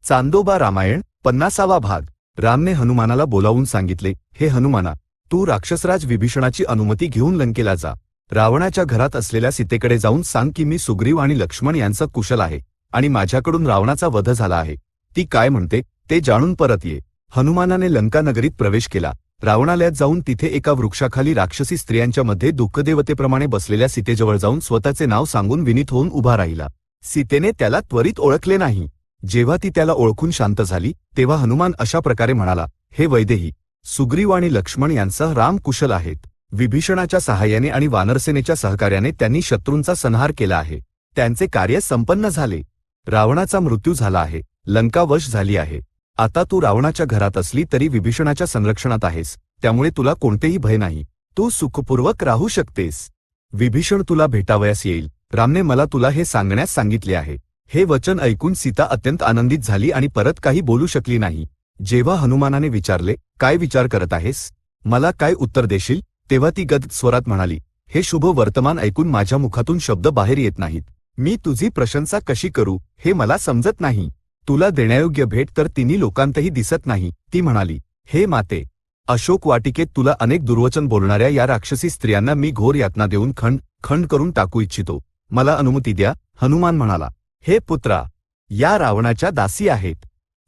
चांदोबा रामायण 50वा भाग। रामने हनुमानाला बोलावून सांगितले, हे हनुमाना, तू राक्षसराज विभीषणाची अनुमती घेऊन लंकेला जा। रावणाच्या घरात असलेल्या सीतेकडे जाऊन सांग की मी सुग्रीव आणि लक्ष्मण यांचा कुशल आहे आणि माझ्याकडून रावणाचा वध झाला आहे। ती काय म्हणते ते जाणून परत ये। हनुमानाने लंका नगरीत प्रवेश केला। रावणालयात जाऊन तिथे एका वृक्षाखाली राक्षसी स्त्रियांच्या मध्ये दुःखदेवतेप्रमाणे बसलेल्या सीतेजवळ जाऊन स्वतःचे नाव सांगून विनीत होऊन उभा राहिला। सीतेने त्याला त्वरित ओळखले नाही। जेव्हा ती त्याला ओळखून शांत झाली तेव्हा हनुमान अशा प्रकारे म्हणाला, हे वैदेही, सुग्रीव आणि लक्ष्मण यांसह राम कुशल आहेत। विभीषणाच्या सहाय्याने आणि वानरसेनेच्या सहकार्याने त्यांनी शत्रूंचा संहार केला आहे। त्यांचे कार्य संपन्न झाले। रावणाचा मृत्यू झाला आहे। लंका वश झाली आहे। आता तू रावणाच्या घरात असली तरी विभीषणाच्या संरक्षणात आहेस, त्यामुळे तुला कोणतेही भय नाही। तू सुखपूर्वक राहू शकतेस। विभीषण तुला भेटावयास येईल। रामने मला तुला हे सांगण्यास सांगितले आहे। हे वचन ऐकून सीता अत्यंत आनंदित झाली आणि परत काही बोलू शकली नाही। जेव्हा हनुमानाने विचारले, काय विचार करत आहेस, मला काय उत्तर देशील, तेव्हा ती गद्गद स्वरात म्हणाली, हे शुभ वर्तमान ऐकून माझ्या मुखातून शब्द बाहेर येत नाहीत। मी तुझी प्रशंसा कशी करू हे मला समजत नाही। तुला देण्यायोग्य भेट तर तिन्ही लोकांतही दिसत नाही। ती म्हणाली, हे माते, अशोक वाटिकेत तुला अनेक दुर्वचन बोलणाऱ्या या राक्षसी स्त्रियांना मी घोर यातना देऊन खंड खंड करून टाकू इच्छितो। मला अनुमती द्या। हनुमान म्हणाला, हे पुत्रा, या रावणाच्या दासी आहेत।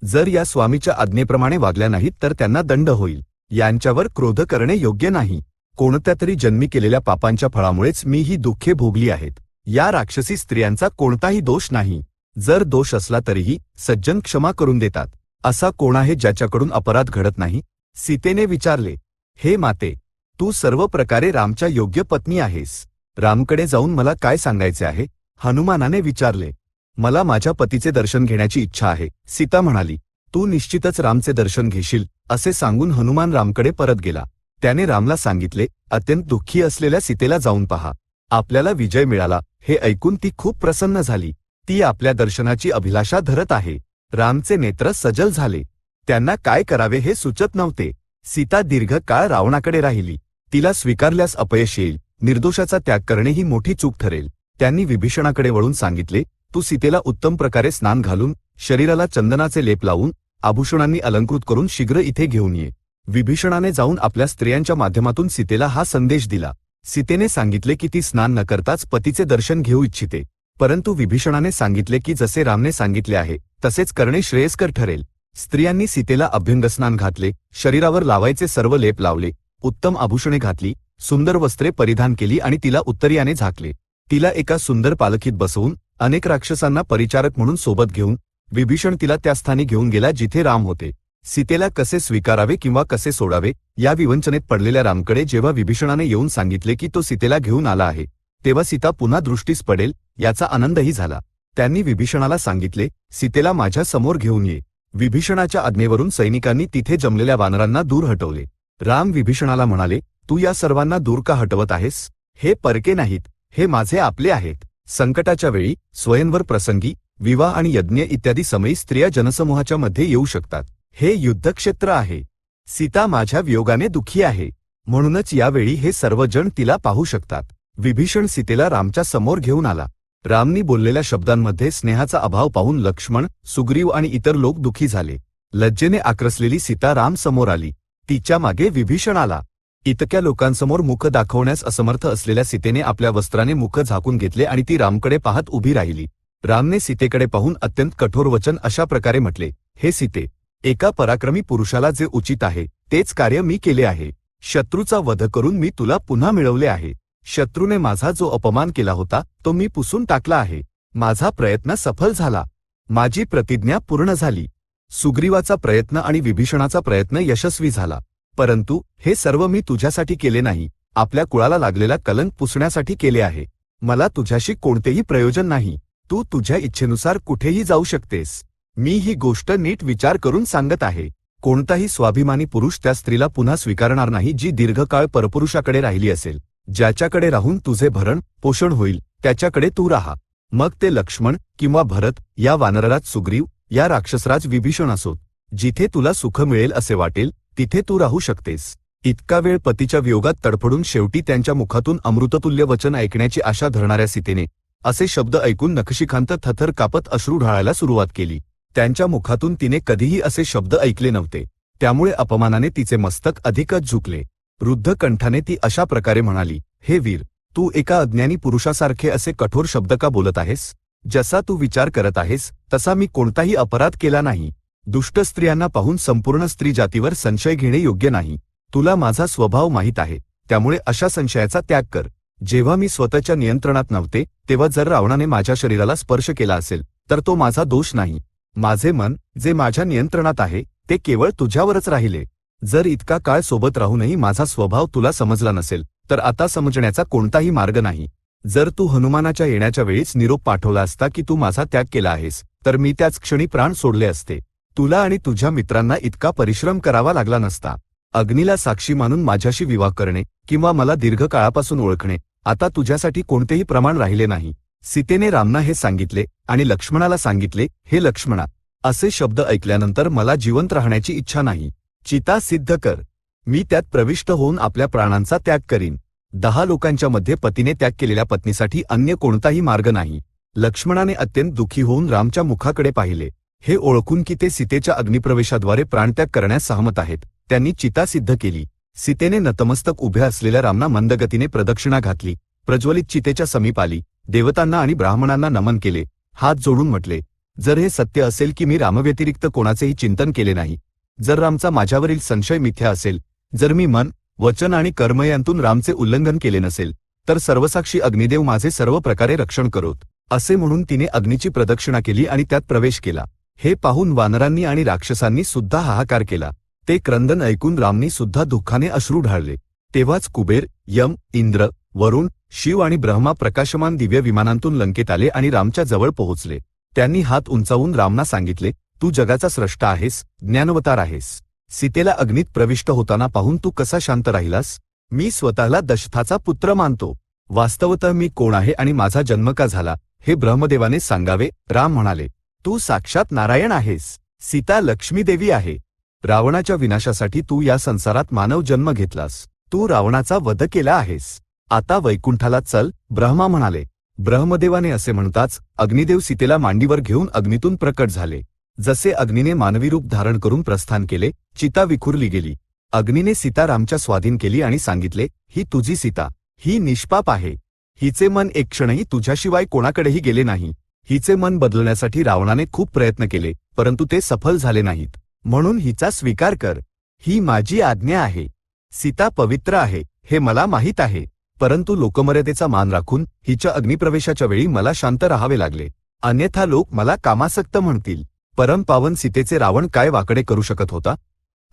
जर या स्वामीच्या आज्ञेप्रमाणे वागल्या नाहीत तर त्यांना दंड होईल। यांच्यावर क्रोध करणे योग्य नाही। कोणत्या तरी जन्मी केलेल्या पापांच्या फळामुळेच मी ही दुःखे भोगली आहेत। या राक्षसी स्त्रियांचा कोणताही दोष नाही। जर दोष असला तरीही सज्जन क्षमा करून देतात। असा कोण आहे ज्याच्याकडून अपराध घडत नाही? सीतेने विचारले, हे माते, तू सर्व प्रकारे रामच्या योग्य पत्नी आहेस। रामकडे जाऊन मला काय सांगायचे आहे? हनुमानाने विचारले। मला माझ्या पतीचे दर्शन घेण्याची इच्छा आहे। सीता म्हणाली, तू निश्चितच रामचे दर्शन घेशील। असे सांगून हनुमान रामकडे परत गेला। त्याने रामला सांगितले, अत्यंत दुःखी असलेल्या सीतेला जाऊन पहा। आपल्याला विजय मिळाला। हे ऐकून ती खूप प्रसन्न झाली। ती आपल्या दर्शनाची अभिलाषा धरत आहे। रामचे नेत्र सजल झाले। त्यांना काय करावे हे सुचत नव्हते। सीता दीर्घ काळ रावणाकडे राहिली। तिला स्वीकारल्यास अपयश येईल। निर्दोषाचा त्याग करणे ही मोठी चूक ठरेल। त्यांनी विभीषणाकडे वळून सांगितले, तू सीतेला उत्तम प्रकारे स्नान घालून, शरीराला चंदनाचे लेप लावून, आभूषणांनी अलंकृत करून शीघ्र इथे घेऊन ये। विभीषणाने जाऊन आपल्या स्त्रियांच्या माध्यमातून सीतेला हा संदेश दिला। सीतेने सांगितले की ती स्नान न करताच पतीचे दर्शन घेऊ इच्छिते। परंतु विभीषणाने सांगितले की जसे रामने सांगितले आहे तसेच करणे श्रेयस्कर ठरेल। स्त्रियांनी सीतेला अभ्यंगस्नान घातले, शरीरावर लावायचे सर्व लेप लावले, उत्तम आभूषणे घातली, सुंदर वस्त्रे परिधान केली आणि तिला उत्तरीयाने झाकले। तिला एका सुंदर पालखीत बसवून अनेक राक्षसांना परिचारक म्हणून सोबत घेऊन विभीषण तिला त्या स्थानी घेऊन गेला जिथे राम होते। सीतेला कसे स्वीकारावे किंवा कसे सोडावे या विवंचनेत पडलेल्या रामकडे जेव्हा विभीषणाने येऊन सांगितले की तो सीतेला घेऊन आला आहे, तेव्हा सीता पुन्हा दृष्टीस पडेल याचा आनंदही झाला। त्यांनी विभीषणाला सांगितले, सीतेला माझ्या समोर घेऊन ये। विभीषणाच्या आज्ञेवरून सैनिकांनी तिथे जमलेल्या वानरांना दूर हटवले। राम विभीषणाला म्हणाले, तू या सर्वांना दूर का हटवत आहेस? हे परके नाहीत, हे माझे आपले आहेत। संकटाच्या वेळी, स्वयंवर प्रसंगी, विवाह आणि यज्ञ इत्यादी समयी स्त्रिया जनसमूहाच्या मध्ये येऊ शकतात। हे युद्धक्षेत्र आहे। सीता माझ्या वियोगाने दुःखी आहे, म्हणूनच यावेळी हे सर्वजण तिला पाहू शकतात। विभीषण सीतेला रामच्या समोर घेऊन आला। रामनी बोललेल्या शब्दांमध्ये स्नेहाचा अभाव पाहून लक्ष्मण, सुग्रीव आणि इतर लोक दुःखी झाले। लज्जेने आक्रसलेली सीता राम समोर आली। तिच्या मागे विभीषण आला। इतक्या लोकांसमोर मुख दाखवण्यास असमर्थ असलेल्या सीतेने आपल्या वस्त्राने मुख झाकून घेतले आणि ती रामकडे पाहत उभी राहिली। रामने सीतेकडे पाहून अत्यंत कठोर वचन अशा प्रकारे म्हटले, हे सीते, एका पराक्रमी पुरुषाला जे उचित आहे तेच कार्य मी केले आहे। शत्रूचा वध करून मी तुला पुन्हा मिळवले आहे। शत्रूने माझा जो अपमान केला होता तो मी पुसून टाकला आहे। माझा प्रयत्न सफल झाला। माझी प्रतिज्ञा पूर्ण झाली। सुग्रीवाचा प्रयत्न आणि विभीषणाचा प्रयत्न यशस्वी झाला। परंतु हे सर्व मी तुझ्यासाठी केले नाही, आपल्या कुळाला लागलेला कलंक पुसण्यासाठी केले आहे। मला तुझ्याशी कोणतेही प्रयोजन नाही। तू तुझ्या इच्छेनुसार कुठेही जाऊ शकतेस। मी ही गोष्ट नीट विचार करून सांगत आहे। कोणताही स्वाभिमानी पुरुष त्या स्त्रीला पुन्हा स्वीकारणार नाही जी दीर्घकाळ परपुरुषाकडे राहिली असेल। ज्याच्याकडे राहून तुझे भरण पोषण होईल त्याच्याकडे तू राहा। मग ते लक्ष्मण किंवा भरत, या वानरराज सुग्रीव, या राक्षसराज विभीषण असोत। जिथे तुला सुख मिळेल असे वाटेल तिथे तू राहू शकतेस। इतका वेळ पतीच्या वियोगात तडफडून शेवटी त्यांच्या मुखातून अमृततुल्य वचन ऐकण्याची आशा धरणाऱ्या सीतेने असे शब्द ऐकून नखशिखांत थरथर कापत अश्रू ढाळायला सुरुवात केली। त्यांच्या मुखातून तिने कधीही असे शब्द ऐकले नव्हते, त्यामुळे अपमानाने तिचे मस्तक अधिकच झुकले. रुद्ध कंठाने ती अशा प्रकारे म्हणाली, हे वीर, तू एका अज्ञानी पुरुषासारखे असे कठोर शब्द का बोलत आहेस? जसा तू विचार करत आहेस तसा मी कोणताही अपराध केला नाही. दुष्ट स्त्रियांना पाहून संपूर्ण स्त्री जातीवर संशय घेणे योग्य नाही. तुला माझा स्वभाव माहीत आहे, त्यामुळे अशा संशयाचा त्याग कर. जेव्हा मी स्वतःच्या नियंत्रणात नव्हते तेव्हा जर रावणाने माझ्या शरीराला स्पर्श केला असेल तर तो माझा दोष नाही. माझे मन जे माझ्या नियंत्रणात आहे ते केवळ तुझ्यावरच राहिले. जर इतका काळ सोबत राहूनही माझा स्वभाव तुला समजला नसेल तर आता समजण्याचा कोणताही मार्ग नाही. जर तू हनुमानाच्या येण्याच्या वेळीच निरोप पाठवला असता की तू माझा त्याग केला आहेस तर मी त्याच क्षणी प्राण सोडले असते. तुला आणि तुझ्या मित्रांना इतका परिश्रम करावा लागला नसता. अग्नीला साक्षी मानून माझ्याशी विवाह करणे किंवा मला दीर्घ काळापासून ओळखणे आता तुझ्यासाठी कोणतेही प्रमाण राहिले नाही. सीतेने रामना हे सांगितले आणि लक्ष्मणाला सांगितले, हे लक्ष्मणा, असे शब्द ऐकल्यानंतर मला जिवंत राहण्याची इच्छा नाही. चिता सिद्ध कर. मी त्यात प्रविष्ट होऊन आपल्या प्राणांचा त्याग करीन. 10 लोकांच्या मध्ये पतीने त्याग केलेल्या पत्नीसाठी अन्य कोणताही मार्ग नाही. लक्ष्मणाने अत्यंत दुःखी होऊन रामच्या मुखाकडे पाहिले. हे ओळखून की ते सीतेच्या अग्निप्रवेशाद्वारे प्राणत्याग करण्यास सहमत आहेत, त्यांनी चिता सिद्ध केली. सीतेने नतमस्तक उभ्या असलेल्या रामना मंदगतीने प्रदक्षिणा घातली. प्रज्वलित चितेच्या समीप आली. देवतांना आणि ब्राह्मणांना नमन केले. हात जोडून म्हटले, जर हे सत्य असेल की मी रामव्यतिरिक्त कोणाचेही चिंतन केले नाही, जर रामचा माझ्यावरील संशय मिथ्या असेल, जर मी मन, वचन आणि कर्म यांतून रामचे उल्लंघन केले नसेल, तर सर्वसाक्षी अग्निदेव माझे सर्व प्रकारे रक्षण करोत. असे म्हणून तिने अग्नीची प्रदक्षिणा केली आणि त्यात प्रवेश केला. हे पाहून वानरांनी आणि राक्षसांनी सुद्धा हाहाकार केला. ते क्रंदन ऐकून रामनी सुद्धा दुःखाने अश्रू ढाळले. तेव्हाच कुबेर, यम, इंद्र, वरुण, शिव आणि ब्रह्मा प्रकाशमान दिव्य विमानांतून लंकेत आले आणि रामच्या जवळ पोहोचले. त्यांनी हात उंचावून रामना सांगितले, तू जगाचा स्रष्टा आहेस, ज्ञानवतार आहेस. सीतेला अग्नीत प्रविष्ट होताना पाहून तू कसा शांत राहिलास? मी स्वतःला दशरथाचा पुत्र मानतो. वास्तवतः मी कोण आहे आणि माझा जन्म का झाला हे ब्रह्मदेवाने सांगावे. राम म्हणाले, तू साक्षात नारायण आहेस. सीता लक्ष्मी देवी आहे. रावणाच्या विनाशासाठी तू या संसारात मानव जन्म घेतलास. तू रावणाचा वध केला आहेस. आता वैकुंठाला चल, ब्रह्मा म्हणाले. ब्रह्मदेवाने असे म्हणताच अग्निदेव सीतेला मांडीवर घेऊन अग्नीतून प्रकट झाले. जसे अग्नीने मानवी रूप धारण करून प्रस्थान केले, चिता विखुरली गेली. अग्नीने सीता रामच्या स्वाधीन केली आणि सांगितले, ही तुझी सीता, ही निष्पाप आहे. हिचे मन एक क्षणही तुझ्याशिवाय कोणाकडेही गेले नाही. हिचे मन बदलण्यासाठी रावणाने खूप प्रयत्न केले, परंतु ते सफल झाले नाहीत. म्हणून हिचा स्वीकार कर. ही माझी आज्ञा आहे. सीता पवित्र आहे हे मला माहीत आहे, परंतु लोकमर्यादेचा मान राखून हिच्या अग्निप्रवेशाच्या वेळी मला शांत राहावे लागले. अन्यथा लोक मला कामासक्त म्हणतील. परमपावन सीतेचे रावण काय वाकडे करू शकत होता?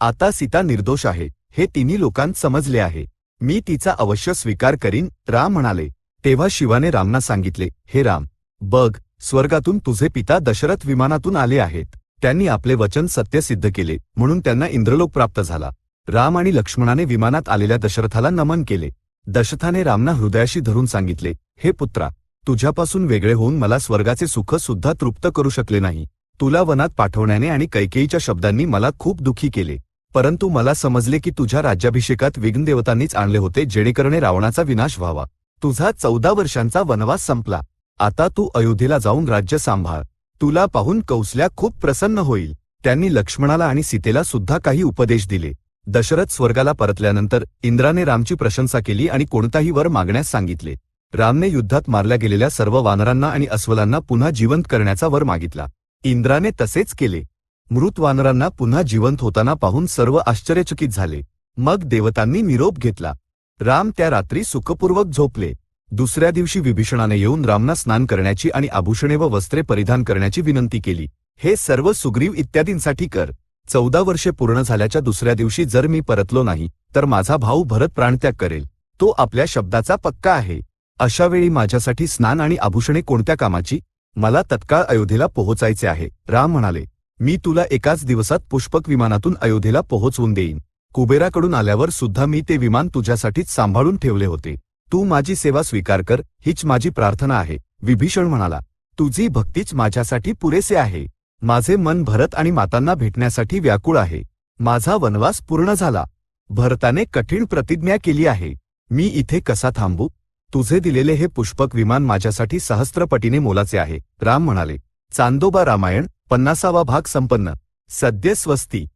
आता सीता निर्दोष आहे हे तिन्ही लोकांत समजले आहे. मी तिचा अवश्य स्वीकार करीन, राम म्हणाले. तेव्हा शिवाने रामना सांगितले, हे राम, बघ, स्वर्गातून तुझे पिता दशरथ विमानातून आले आहेत. त्यांनी आपले वचन सत्य सिद्ध केले म्हणून त्यांना इंद्रलोक प्राप्त झाला. राम आणि लक्ष्मणाने विमानात आलेल्या दशरथाला नमन केले. दशरथाने रामना हृदयाशी धरून सांगितले, हे पुत्रा, तुझ्यापासून वेगळे होऊन मला स्वर्गाचे सुख सुद्धा तृप्त करू शकले नाही. तुला वनात पाठवण्याने आणि कैकेयीच्या शब्दांनी मला खूप दुःखी केले, परंतु मला समजले की तुझ्या राज्याभिषेकात विघ्नदेवतांनीच आणले होते जेणेकरून रावणाचा विनाश व्हावा. तुझा 14 वर्षांचा वनवास संपला. आता तू अयोध्येला जाऊन राज्य सांभाळ. तुला पाहून कौसल्या खूप प्रसन्न होईल. त्यांनी लक्ष्मणाला आणि सीतेला सुद्धा काही उपदेश दिले. दशरथ स्वर्गाला परतल्यानंतर इंद्राने रामची प्रशंसा केली आणि कोणताही वर मागण्यास सांगितले. रामने युद्धात मारल्या गेलेल्या सर्व वानरांना आणि अस्वलांना पुन्हा जिवंत करण्याचा वर मागितला. इंद्राने तसेच केले. मृत वानरांना पुन्हा जिवंत होताना पाहून सर्व आश्चर्यचकित झाले. मग देवतांनी निरोप घेतला. राम त्या रात्री सुखपूर्वक झोपले. दुसऱ्या दिवशी विभीषणाने येऊन रामना स्नान करण्याची आणि आभूषणे व वस्त्रे परिधान करण्याची विनंती केली. हे सर्व सुग्रीव इत्यादींसाठी कर. 14 वर्षे पूर्ण झाल्याच्या दुसऱ्या दिवशी जर मी परतलो नाही तर माझा भाऊ भरत प्राणत्याग करेल. तो आपल्या शब्दाचा पक्का आहे. अशा वेळी माझ्यासाठी स्नान आणि आभूषणे कोणत्या कामाची? मला तत्काळ अयोध्येला पोहोचायचे आहे. राम म्हणाले, मी तुला एकाच दिवसात पुष्पक विमानातून अयोध्येला पोहोचवून देईन. कुबेराकडून आल्यावर सुद्धा मी ते विमान तुझ्यासाठीच सांभाळून ठेवले होते. तू माझी सेवा स्वीकार कर, हीच माझी प्रार्थना आहे. विभीषण म्हणाला, तुझी भक्तीच माझ्यासाठी पुरेसे आहे. माझे मन भरत आणि मातांना भेटण्यासाठी व्याकुळ आहे. माझा वनवास पूर्ण झाला. भरताने कठीण प्रतिज्ञा केली आहे. मी इथे कसा थांबू? तुझे दिलेले हे पुष्पक विमान माझ्यासाठी सहस्त्रपटीने मोलाचे आहे. राम म्हणाले. चांदोबा रामायण 50वा भाग संपन्न. सद्य स्वस्ती.